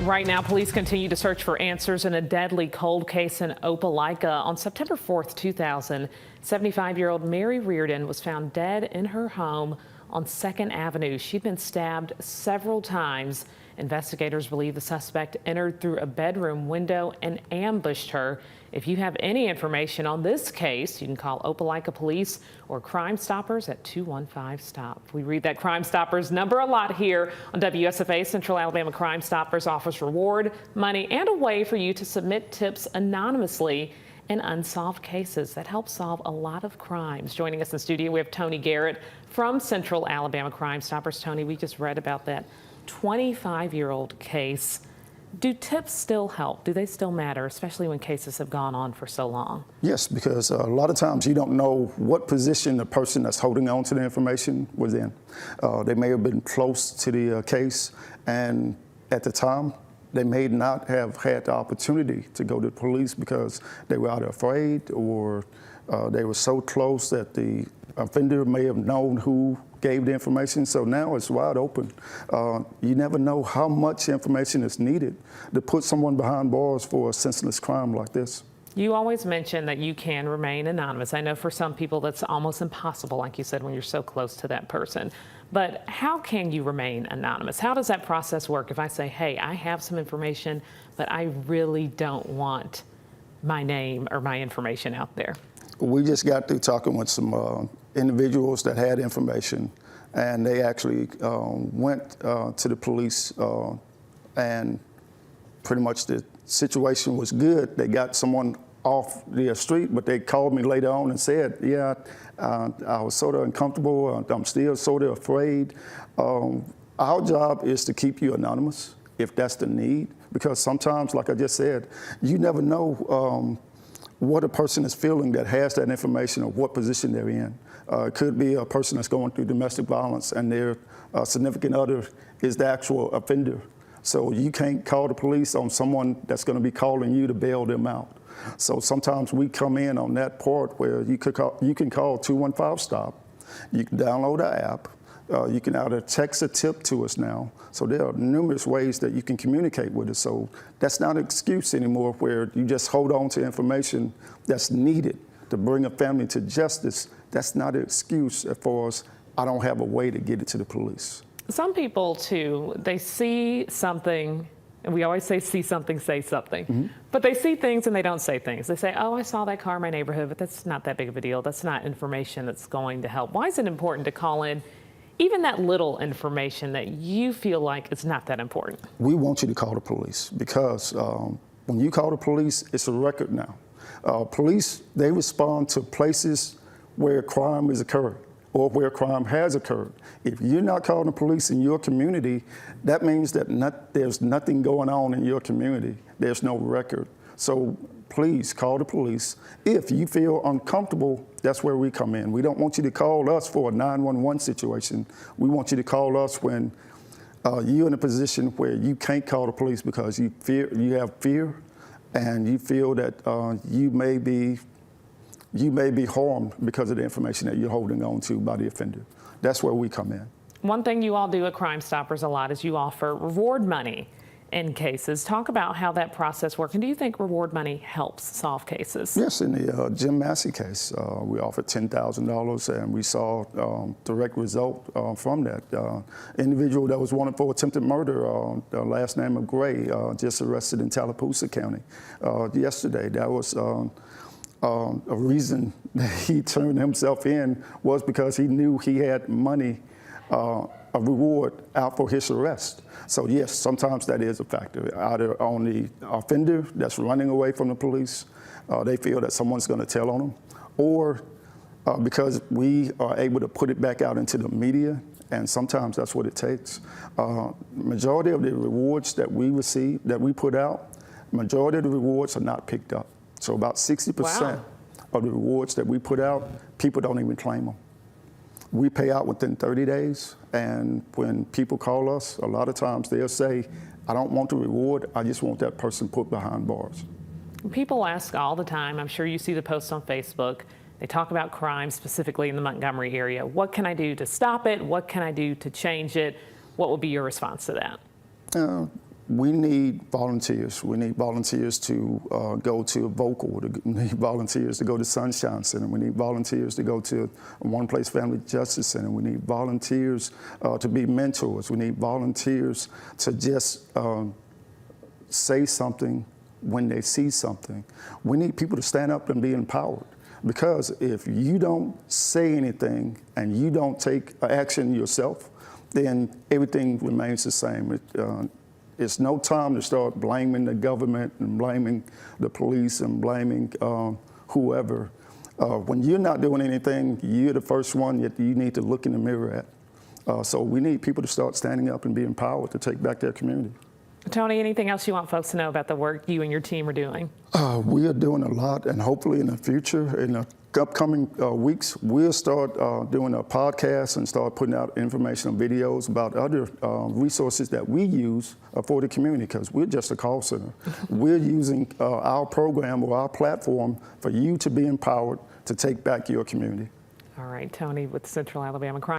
Right now, police continue to search for answers in a deadly cold case in Opelika. On September 4th, 2000, 75-year-old Mary Rearden was found dead in her home on 2nd Avenue. She'd been stabbed several times. Investigators believe the suspect entered through a bedroom window and ambushed her. If you have any information on this case, you can call Opelika Police or CrimeStoppers at 215-STOP. We read that CrimeStoppers number a lot here on WSFA. Central Alabama CrimeStoppers offers reward, money, and a way for you to submit tips anonymously in unsolved cases that help solve a lot of crimes. Joining us in studio, we have Tony Garrett from Central Alabama CrimeStoppers. Tony, we just read about that 25-year-old case. Do tips still help? Do they still matter, especially when cases have gone on for so long? Yes, because a lot of times you don't know what position the person that's holding on to the information was in. They may have been close to the case, and at the time, they may not have had the opportunity to go to the police because they were either afraid or they were so close that the offender may have known who gave the information. So now it's wide open. You never know how much information is needed to put someone behind bars for a senseless crime like this. You always mention that you can remain anonymous. I know for some people that's almost impossible, like you said, when you're so close to that person. But how can you remain anonymous? How does that process work? If I say, hey, I have some information, but I really don't want my name or my information out there. We just got through talking with some individuals that had information, and they actually went to the police, and pretty much the situation was good. They got someone off the street, but they called me later on and said, yeah, I was sort of uncomfortable. I'm still sort of afraid. Our job is to keep you anonymous if that's the need, because sometimes, like I just said, you never know what a person is feeling that has that information or what position they're in. It could be a person that's going through domestic violence and their significant other is the actual offender. So you can't call the police on someone that's going to be calling you to bail them out. So sometimes we come in on that part where you can call 215-STOP. You can download the app. You can either text a tip to us now. So there are numerous ways that you can communicate with us. So that's not an excuse anymore where you just hold on to information that's needed to bring a family to justice. That's not an excuse as far as I don't have a way to get it to the police. Some people, too, they see something, and we always say see something, say something. But they see things and they don't say things. They say, oh, I saw that car in my neighborhood, but that's not that big of a deal. That's not information that's going to help. Why is it important to call in even that little information that you feel like it's not that important? We want you to call the police because when you call the police, it's a record now. Police, they respond to places where crime is occurring or where crime has occurred. If you're not calling the police in your community, that means that there's nothing going on in your community. There's no record. So please call the police. If you feel uncomfortable, that's where we come in. We don't want you to call us for a 911 situation. We want you to call us when you're in a position where you can't call the police because you have fear and you feel that you may be harmed because of the information that you're holding on to by the offender. That's where we come in. One thing you all do at CrimeStoppers a lot is you offer reward money in cases. Talk about how that process works. And do you think reward money helps solve cases? Yes, in the Jim Massey case, we offered $10,000 and we saw direct result from that. Individual that was wanted for attempted murder, the last name of Gray, just arrested in Tallapoosa County yesterday. That was a reason that he turned himself in was because he knew he had money, a reward out for his arrest. So yes, sometimes that is a factor, either on the offender that's running away from the police, they feel that someone's going to tell on them, or because we are able to put it back out into the media, and sometimes that's what it takes. Majority of the rewards that we receive, that we put out, majority of the rewards are not picked up. So about 60% of the rewards that we put out, people don't even claim them. We pay out within 30 days, and when people call us, a lot of times they'll say, I don't want the reward, I just want that person put behind bars. People ask all the time, I'm sure you see the posts on Facebook, they talk about crime specifically in the Montgomery area. What can I do to stop it? What can I do to change it? What would be your response to that? we need volunteers. We need volunteers to go to Vocal. We need volunteers to go to Sunshine Center. We need volunteers to go to One Place Family Justice Center. We need volunteers to be mentors. We need volunteers to just say something when they see something. We need people to stand up and be empowered. Because if you don't say anything and you don't take action yourself, then everything remains the same. It's no time to start blaming the government and blaming the police and blaming whoever. When you're not doing anything, you're the first one that you need to look in the mirror at. So we need people to start standing up and be empowered to take back their community. Tony, anything else you want folks to know about the work you and your team are doing? We are doing a lot, and hopefully in the future, in the upcoming weeks, we'll start doing a podcast and start putting out informational videos about other resources that we use for the community, because we're just a call center. We're using our program or our platform for you to be empowered to take back your community. All right, Tony with Central Alabama Crime.